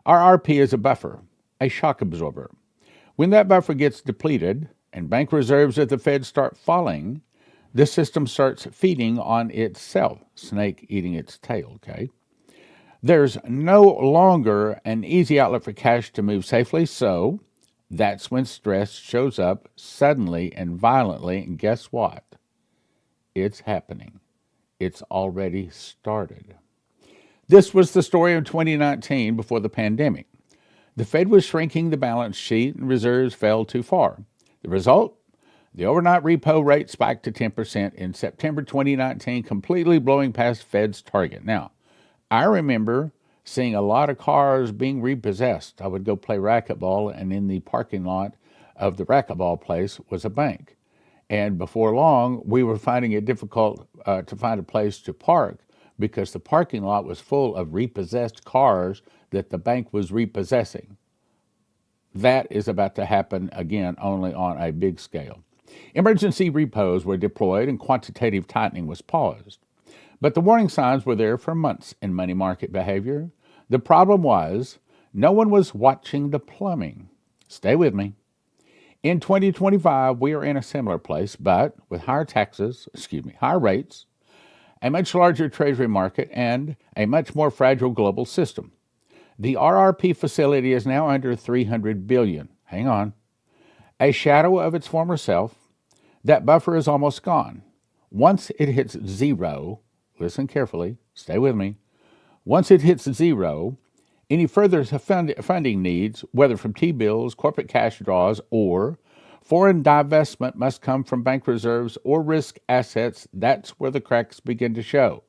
RRP is a buffer, a shock absorber. When that buffer gets depleted and bank reserves at the Fed start falling, the system starts feeding on itself, snake eating its tail, okay? There's no longer an easy outlet for cash to move safely, so that's when stress shows up suddenly and violently, and guess what? It's happening. It's already started. This was the story of 2019 before the pandemic. The Fed was shrinking the balance sheet and reserves fell too far. The result? The overnight repo rate spiked to 10% in September 2019, completely blowing past Fed's target. Now, I remember seeing a lot of cars being repossessed. I would go play racquetball, and in the parking lot of the racquetball place was a bank. And before long, we were finding it difficult to find a place to park because the parking lot was full of repossessed cars that the bank was repossessing. That is about to happen again, only on a big scale. Emergency repos were deployed and quantitative tightening was paused. But the warning signs were there for months in money market behavior. The problem was no one was watching the plumbing. Stay with me. In 2025, we are in a similar place, but with higher rates, a much larger treasury market, and a much more fragile global system. The RRP facility is now under $300 billion. Hang on. A shadow of its former self. That buffer is almost gone. Once it hits zero, listen carefully, stay with me. Once it hits zero, any further funding needs, whether from T-bills, corporate cash draws, or foreign divestment, must come from bank reserves or risk assets. That's where the cracks begin to show.